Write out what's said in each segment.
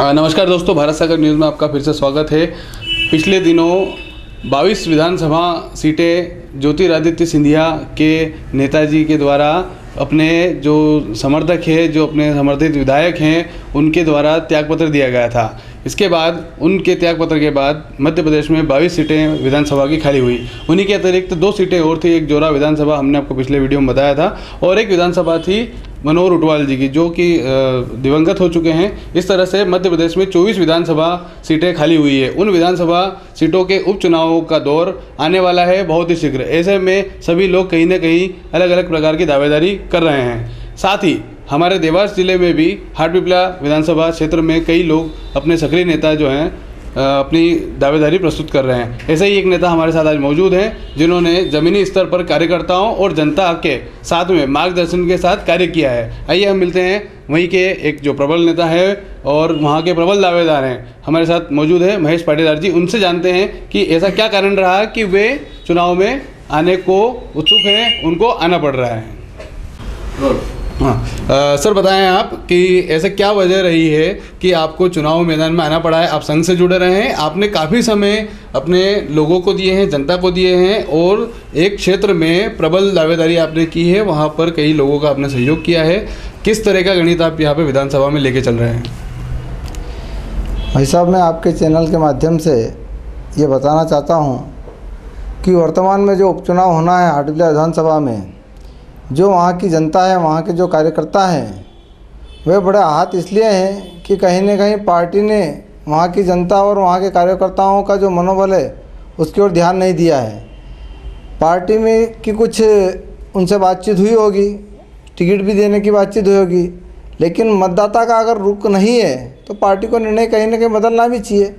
नमस्कार दोस्तों, भारत सागर न्यूज़ में आपका फिर से स्वागत है। पिछले दिनों 22 विधानसभा सीटें ज्योतिरादित्य सिंधिया के नेताजी के द्वारा अपने जो समर्थक हैं, जो अपने समर्थित विधायक हैं, उनके द्वारा त्यागपत्र दिया गया था। इसके बाद उनके त्यागपत्र के बाद मध्य प्रदेश में 22 सीटें विधानसभा की खाली हुई। उन्हीं के अतिरिक्त 2 सीटें और थी। एक जोरा विधानसभा, हमने आपको पिछले वीडियो में बताया था, और एक विधानसभा थी मनोहर ऊंटवाल जी की, जो कि दिवंगत हो चुके हैं। इस तरह से मध्य प्रदेश में 24 विधानसभा सीटें खाली हुई है। उन विधानसभा सीटों के उपचुनावों का दौर आने वाला है बहुत ही शीघ्र। ऐसे में सभी लोग कहीं ना कहीं अलग अलग प्रकार की दावेदारी कर रहे हैं। साथ ही हमारे देवास जिले में भी हाटपिपला विधानसभा क्षेत्र में कई लोग अपने सक्रिय नेता जो हैं अपनी दावेदारी प्रस्तुत कर रहे हैं। ऐसे ही एक नेता हमारे साथ आज मौजूद हैं, जिन्होंने ज़मीनी स्तर पर कार्यकर्ताओं और जनता के साथ में मार्गदर्शन के साथ कार्य किया है। आइए हम मिलते हैं वहीं के एक जो प्रबल नेता है और वहाँ के प्रबल दावेदार हैं। हमारे साथ मौजूद है महेश पाटीदार जी। उनसे जानते हैं कि ऐसा क्या कारण रहा कि वे चुनाव में आने को उत्सुक हैं, उनको आना पड़ रहा है। हाँ सर, बताएं आप कि ऐसा क्या वजह रही है कि आपको चुनाव मैदान में आना पड़ा है। आप संघ से जुड़े रहे हैं, आपने काफ़ी समय अपने लोगों को दिए हैं, जनता को दिए हैं, और एक क्षेत्र में प्रबल दावेदारी आपने की है, वहाँ पर कई लोगों का आपने सहयोग किया है। किस तरह का गणित आप यहाँ पे विधानसभा में लेके चल रहे हैं? भाई साहब, मैं आपके चैनल के माध्यम से ये बताना चाहता हूँ कि वर्तमान में जो उपचुनाव होना है हाटपिपला विधानसभा में, जो वहाँ की जनता है, वहाँ के जो कार्यकर्ता हैं, वे बड़े आहत इसलिए हैं कि कहीं न कहीं पार्टी ने वहाँ की जनता और वहाँ के कार्यकर्ताओं का जो मनोबल है उसकी ओर ध्यान नहीं दिया है। पार्टी में की कुछ उनसे बातचीत हुई होगी, टिकट भी देने की बातचीत हुई होगी, लेकिन मतदाता का अगर रुख नहीं है तो पार्टी को निर्णय कहीं न कहीं बदलना भी चाहिए,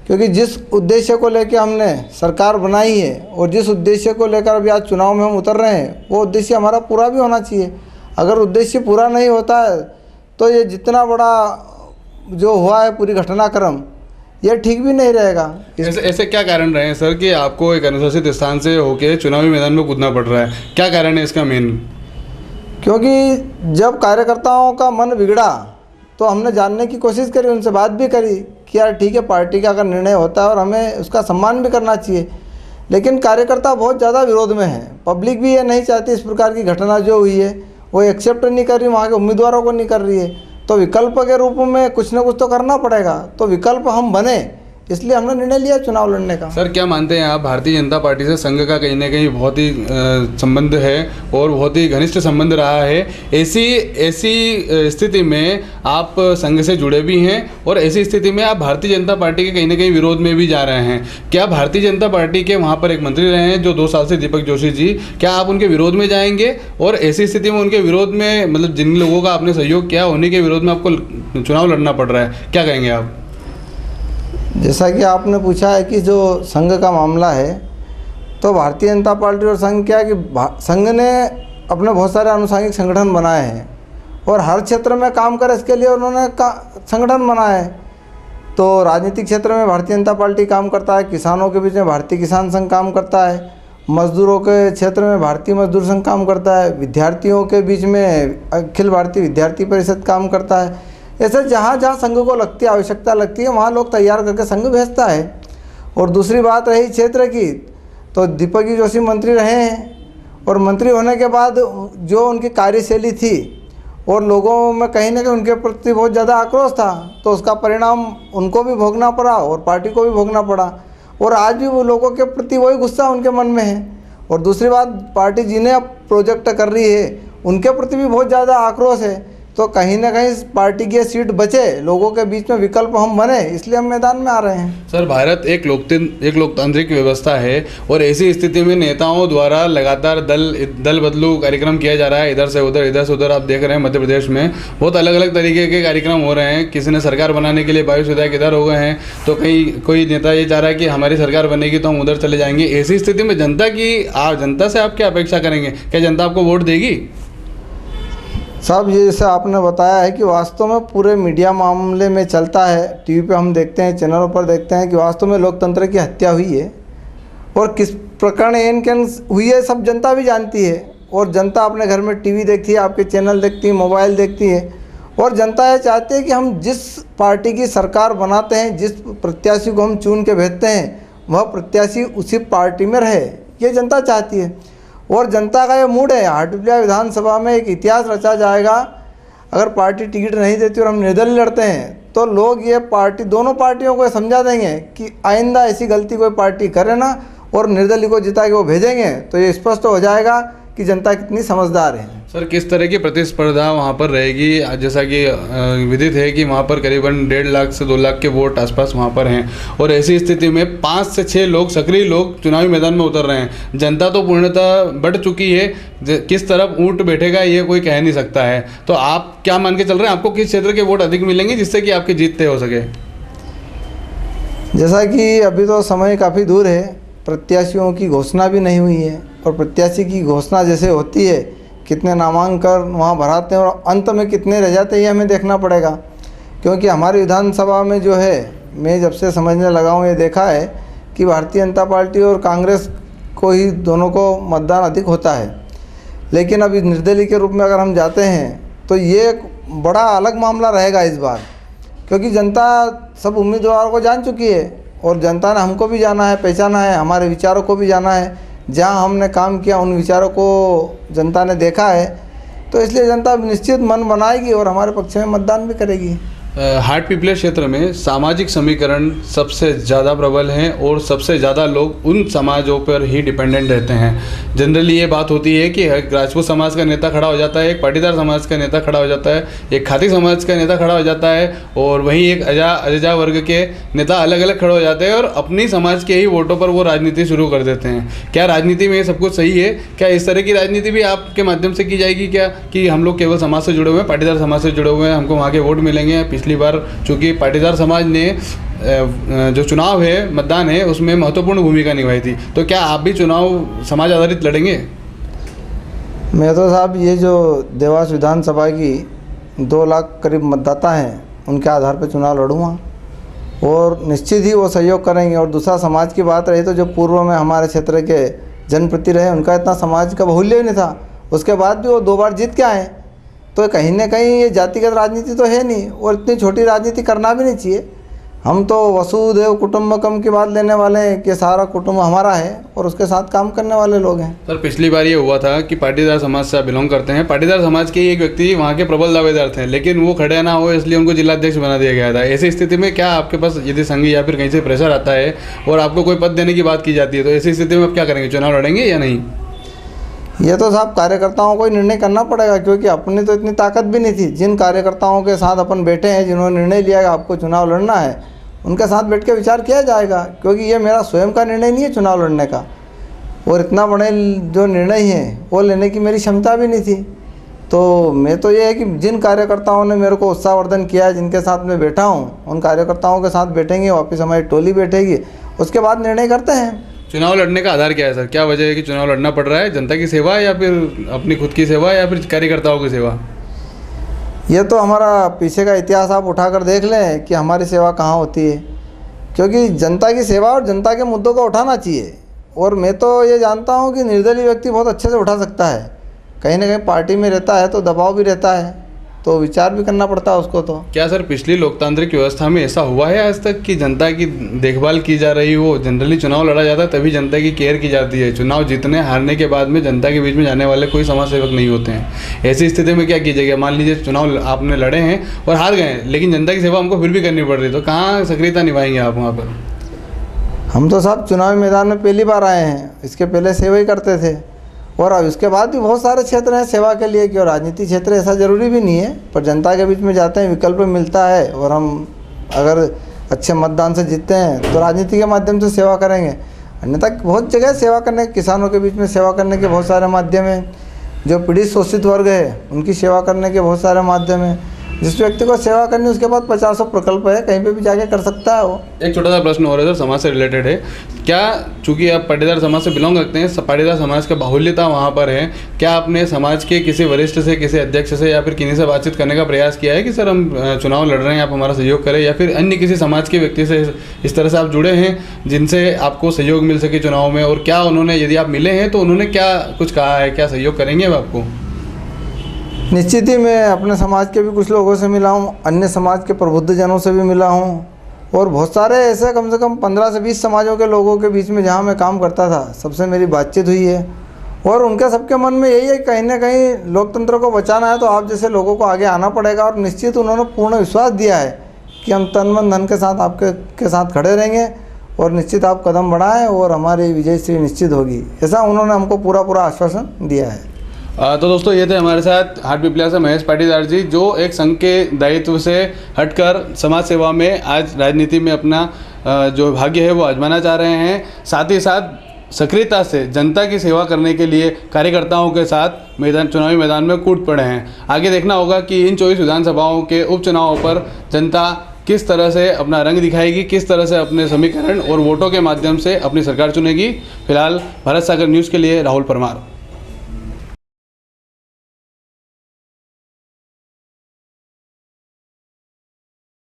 क्योंकि जिस उद्देश्य को लेकर हमने सरकार बनाई है और जिस उद्देश्य को लेकर अभी आज चुनाव में हम उतर रहे हैं, वो उद्देश्य हमारा पूरा भी होना चाहिए। अगर उद्देश्य पूरा नहीं होता है तो ये जितना बड़ा जो हुआ है पूरी घटनाक्रम, ये ठीक भी नहीं रहेगा। ऐसे क्या कारण रहे हैं सर कि आपको एक अनुशासित स्थान से होकर चुनावी मैदान में कूदना पड़ रहा है? क्या कारण है इसका मेन? क्योंकि जब कार्यकर्ताओं का मन बिगड़ा तो हमने जानने की कोशिश करी, उनसे बात भी करी कि यार ठीक है, पार्टी का अगर निर्णय होता है और हमें उसका सम्मान भी करना चाहिए, लेकिन कार्यकर्ता बहुत ज़्यादा विरोध में है। पब्लिक भी ये नहीं चाहती, इस प्रकार की घटना जो हुई है वो एक्सेप्ट नहीं कर रही, वहाँ के उम्मीदवारों को नहीं कर रही है। तो विकल्प के रूप में कुछ ना कुछ तो करना पड़ेगा, तो विकल्प हम बने, इसलिए हमने निर्णय लिया चुनाव लड़ने का। सर, क्या मानते हैं आप, भारतीय जनता पार्टी से संघ का कहीं ना कहीं बहुत ही संबंध है और बहुत ही घनिष्ठ संबंध रहा है। ऐसी स्थिति में आप संघ से जुड़े भी हैं और ऐसी स्थिति में आप भारतीय जनता पार्टी के कहीं ना कहीं विरोध में भी जा रहे हैं। क्या भारतीय जनता पार्टी के वहाँ पर एक मंत्री रहे हैं जो 2 साल से, दीपक जोशी जी, क्या आप उनके विरोध में जाएंगे? और ऐसी स्थिति में उनके विरोध में, मतलब जिन लोगों का आपने सहयोग किया, उन्हीं के विरोध में आपको चुनाव लड़ना पड़ रहा है, क्या कहेंगे आप? जैसा कि आपने पूछा है कि जो संघ का मामला है, तो भारतीय जनता पार्टी और संघ क्या है कि संघ ने अपने बहुत सारे आनुषंगिक संगठन बनाए हैं और हर क्षेत्र में काम करे, इसके लिए उन्होंने संगठन बनाए हैं। तो राजनीतिक क्षेत्र में भारतीय जनता पार्टी काम करता है, किसानों के बीच में भारतीय किसान संघ काम करता है, मजदूरों के क्षेत्र में भारतीय मजदूर संघ काम करता है, विद्यार्थियों के बीच में अखिल भारतीय विद्यार्थी परिषद काम करता है। ऐसे जहाँ जहाँ संघ को लगती है, आवश्यकता लगती है, वहाँ लोग तैयार करके संघ भेजता है। और दूसरी बात रही क्षेत्र की, तो दीपक जी जोशी मंत्री रहे हैं और मंत्री होने के बाद जो उनकी कार्यशैली थी और लोगों में कहीं ना कहीं उनके प्रति बहुत ज़्यादा आक्रोश था, तो उसका परिणाम उनको भी भोगना पड़ा और पार्टी को भी भोगना पड़ा। और आज भी वो लोगों के प्रति वही गुस्सा उनके मन में है। और दूसरी बात, पार्टी जिन्हें अब प्रोजेक्ट कर रही है उनके प्रति भी बहुत ज़्यादा आक्रोश है। तो कहीं ना कहीं पार्टी की सीट बचे, लोगों के बीच में विकल्प हम बने, इसलिए हम मैदान में आ रहे हैं। सर, भारत एक लोकतांत्रिक व्यवस्था है और ऐसी स्थिति में नेताओं द्वारा लगातार दल बदलू कार्यक्रम किया जा रहा है। इधर से उधर आप देख रहे हैं मध्य प्रदेश में बहुत अलग अलग तरीके के कार्यक्रम हो रहे हैं। किसी ने सरकार बनाने के लिए 22 विधायक इधर हो गए हैं, तो कोई नेता ये चाह रहा है कि हमारी सरकार बनेगी तो हम उधर चले जाएंगे। ऐसी स्थिति में जनता से आप क्या अपेक्षा करेंगे? क्या जनता आपको वोट देगी? साहब, ये जैसे आपने बताया है कि वास्तव में पूरे मीडिया मामले में चलता है, टीवी पे हम देखते हैं, चैनलों पर देखते हैं कि वास्तव में लोकतंत्र की हत्या हुई है और किस प्रकार एन कैन हुई है, सब जनता भी जानती है। और जनता अपने घर में टीवी देखती है, आपके चैनल देखती है, मोबाइल देखती है, और जनता ये चाहती है कि हम जिस पार्टी की सरकार बनाते हैं, जिस प्रत्याशी को हम चुन के भेजते हैं, वह प्रत्याशी उसी पार्टी में रहे, ये जनता चाहती है। और जनता का ये मूड है। हाटपिपलिया विधानसभा में एक इतिहास रचा जाएगा। अगर पार्टी टिकट नहीं देती और हम निर्दलीय लड़ते हैं तो लोग ये पार्टी, दोनों पार्टियों को समझा देंगे कि आइंदा ऐसी गलती कोई पार्टी करे ना, और निर्दलीय को जिता के वो भेजेंगे तो ये स्पष्ट हो जाएगा कि जनता कितनी समझदार है। सर, किस तरह की प्रतिस्पर्धा वहाँ पर रहेगी? जैसा कि विदित है कि वहाँ पर करीबन 1.5 लाख से 2 लाख के वोट आसपास वहाँ पर हैं, और ऐसी स्थिति में 5 से 6 लोग, सक्रिय लोग चुनावी मैदान में उतर रहे हैं। जनता तो पूर्णतः बढ़ चुकी है, किस तरफ ऊँट बैठेगा ये कोई कह नहीं सकता है। तो आप क्या मान के चल रहे हैं, आपको किस क्षेत्र के वोट अधिक मिलेंगे जिससे कि आपकी जीत तय हो सके? जैसा कि अभी तो समय काफ़ी दूर है, प्रत्याशियों की घोषणा भी नहीं हुई है, और प्रत्याशी की घोषणा जैसे होती है, कितने नामांकन वहाँ भराते हैं और अंत में कितने रह जाते हैं, ये हमें देखना पड़ेगा। क्योंकि हमारी विधानसभा में जो है, मैं जब से समझने लगा हूँ, ये देखा है कि भारतीय जनता पार्टी और कांग्रेस को ही, दोनों को मतदान अधिक होता है। लेकिन अभी निर्दलीय के रूप में अगर हम जाते हैं तो ये एक बड़ा अलग मामला रहेगा इस बार, क्योंकि जनता सब उम्मीदवारों को जान चुकी है, और जनता ने हमको भी जाना है, पहचाना है, हमारे विचारों को भी जाना है। जहाँ हमने काम किया उन विचारों को जनता ने देखा है, तो इसलिए जनता निश्चित मन बनाएगी और हमारे पक्ष में मतदान भी करेगी। हाटपिपलिया क्षेत्र में सामाजिक समीकरण सबसे ज़्यादा प्रबल हैं, और सबसे ज़्यादा लोग उन समाजों पर ही डिपेंडेंट रहते हैं। जनरली ये बात होती है कि एक राजपूत समाज का नेता खड़ा हो जाता है, एक पाटीदार समाज का नेता खड़ा हो जाता है, एक खाती समाज का नेता खड़ा हो जाता है, और वहीं एक अजा वर्ग के नेता अलग अलग खड़े हो जाते हैं, और अपनी समाज के ही वोटों पर वो राजनीति शुरू कर देते हैं। क्या राजनीति में ये सब कुछ सही है? क्या इस तरह की राजनीति भी आपके माध्यम से की जाएगी क्या, कि हम लोग केवल समाज से जुड़े हुए हैं, पाटीदार समाज से जुड़े हुए हैं, हमको वहाँ के वोट मिलेंगे? पिछली बार चूँकि पाटीदार समाज ने जो चुनाव है, मतदान है, उसमें महत्वपूर्ण भूमिका निभाई थी, तो क्या आप भी चुनाव समाज आधारित लड़ेंगे? मैं तो साहब, ये जो देवास विधानसभा की 2 लाख करीब मतदाता हैं, उनके आधार पर चुनाव लड़ूंगा, और निश्चित ही वो सहयोग करेंगे। और दूसरा, समाज की बात रही तो जो पूर्व में हमारे क्षेत्र के जनप्रति रहे, उनका इतना समाज का बाहुल्य ही नहीं था, उसके बाद भी वो 2 बार जीत के आए। तो कहीं ना कहीं ये जातिगत राजनीति तो है नहीं, और इतनी छोटी राजनीति करना भी नहीं चाहिए। हम तो वसुधैव कुटुंबकम की बात लेने वाले हैं कि सारा कुटुंब हमारा है, और उसके साथ काम करने वाले लोग हैं। सर, पिछली बार ये हुआ था कि पाटीदार समाज से आप बिलोंग करते हैं, पाटीदार समाज के एक व्यक्ति वहाँ के प्रबल दावेदार थे, लेकिन वो खड़े ना हो इसलिए उनको जिलाध्यक्ष बना दिया गया था। ऐसी स्थिति में क्या आपके पास यदि संघ या फिर कहीं से प्रेशर आता है और आपको कोई पद देने की बात की जाती है, तो ऐसी स्थिति में आप क्या करेंगे, चुनाव लड़ेंगे या नहीं? ये तो साहब कार्यकर्ताओं को ही निर्णय करना पड़ेगा, क्योंकि अपनी तो इतनी ताकत भी नहीं थी। जिन कार्यकर्ताओं के साथ अपन बैठे हैं, जिन्होंने निर्णय लिया कि आपको चुनाव लड़ना है, उनके साथ बैठ के विचार किया जाएगा, क्योंकि ये मेरा स्वयं का निर्णय नहीं है चुनाव लड़ने का, और इतना बड़े जो निर्णय है वो लेने की मेरी क्षमता भी नहीं थी। तो मैं तो ये है कि जिन कार्यकर्ताओं ने मेरे को उत्साहवर्धन किया है, जिनके साथ मैं बैठा हूँ, उन कार्यकर्ताओं के साथ बैठेंगे, वापस हमारी टोली बैठेगी, उसके बाद निर्णय करते हैं। चुनाव लड़ने का आधार क्या है सर? क्या वजह है कि चुनाव लड़ना पड़ रहा है? जनता की सेवा, या फिर अपनी खुद की सेवा, या फिर कार्यकर्ताओं की सेवा? ये तो हमारा पीछे का इतिहास आप उठाकर देख लें कि हमारी सेवा कहाँ होती है, क्योंकि जनता की सेवा और जनता के मुद्दों को उठाना चाहिए। और मैं तो ये जानता हूँ कि निर्दलीय व्यक्ति बहुत अच्छे से उठा सकता है, कहीं ना कहीं पार्टी में रहता है तो दबाव भी रहता है, तो विचार भी करना पड़ता है उसको। तो क्या सर, पिछली लोकतांत्रिक व्यवस्था में ऐसा हुआ है आज तक कि जनता की देखभाल की जा रही हो? जनरली चुनाव लड़ा जाता है तभी जनता की केयर की जाती है, चुनाव जीतने हारने के बाद में जनता के बीच में जाने वाले कोई समाज सेवक नहीं होते हैं। ऐसी स्थिति में क्या कीजिएगा? मान लीजिए चुनाव आपने लड़े हैं और हार गए हैं, लेकिन जनता की सेवा हमको फिर भी करनी पड़ रही, तो कहाँ सक्रियता निभाएंगे आप वहाँ पर? हम तो साहब चुनावी मैदान में पहली बार आए हैं, इसके पहले सेवा ही करते थे, और अब इसके बाद भी बहुत सारे क्षेत्र हैं सेवा के लिए कि, और राजनीति क्षेत्र ऐसा ज़रूरी भी नहीं है, पर जनता के बीच में जाते हैं, विकल्प मिलता है, और हम अगर अच्छे मतदान से जीतते हैं तो राजनीति के माध्यम से सेवा करेंगे। अन्यथा बहुत जगह सेवा करने, किसानों के बीच में सेवा करने के बहुत सारे माध्यम हैं, जो पीड़ित शोषित वर्ग है उनकी सेवा करने के बहुत सारे माध्यम हैं। जिस व्यक्ति को सेवा करनी उसके पास 50 प्रकल्प है, कहीं पे भी जाके कर सकता है वो। एक छोटा सा प्रश्न और है सर, समाज से रिलेटेड है। क्या, चूंकि आप पाटीदार समाज से बिलोंग करते हैं, पाटीदार समाज का बाहुल्यता वहाँ पर है, क्या आपने समाज के किसी वरिष्ठ से, किसी अध्यक्ष से या फिर किन्हीं से बातचीत करने का प्रयास किया है कि सर हम चुनाव लड़ रहे हैं, आप हमारा सहयोग करें, या फिर अन्य किसी समाज के व्यक्ति से इस तरह से आप जुड़े हैं जिनसे आपको सहयोग मिल सके चुनाव में? और क्या उन्होंने, यदि आप मिले हैं तो उन्होंने क्या कुछ कहा है, क्या सहयोग करेंगे अब आपको? निश्चित ही मैं अपने समाज के भी कुछ लोगों से मिला हूँ, अन्य समाज के प्रबुद्धजनों से भी मिला हूँ, और बहुत सारे ऐसे कम से कम 15 से 20 समाजों के लोगों के बीच में जहाँ मैं काम करता था सबसे मेरी बातचीत हुई है। और उनके सबके मन में यही है कि कहीं ना कहीं लोकतंत्र को बचाना है तो आप जैसे लोगों को आगे आना पड़ेगा। और निश्चित उन्होंने पूर्ण विश्वास दिया है कि हम तन मन धन के साथ आपके साथ खड़े रहेंगे और निश्चित आप कदम बढ़ाएं और हमारी विजय श्री निश्चित होगी, ऐसा उन्होंने हमको पूरा आश्वासन दिया है। तो दोस्तों ये थे हमारे साथ हाटपिपलिया से महेश पाटीदार जी, जो एक संघ के दायित्व से हटकर समाज सेवा में आज राजनीति में अपना जो भाग्य है वो आजमाना चाह रहे हैं। साथ ही साथ सक्रियता से जनता की सेवा करने के लिए कार्यकर्ताओं के साथ चुनावी मैदान में कूद पड़े हैं। आगे देखना होगा कि इन 24 विधानसभाओं के उपचुनावों पर जनता किस तरह से अपना रंग दिखाएगी, किस तरह से अपने समीकरण और वोटों के माध्यम से अपनी सरकार चुनेगी। फिलहाल भारत सागर न्यूज़ के लिए राहुल परमार।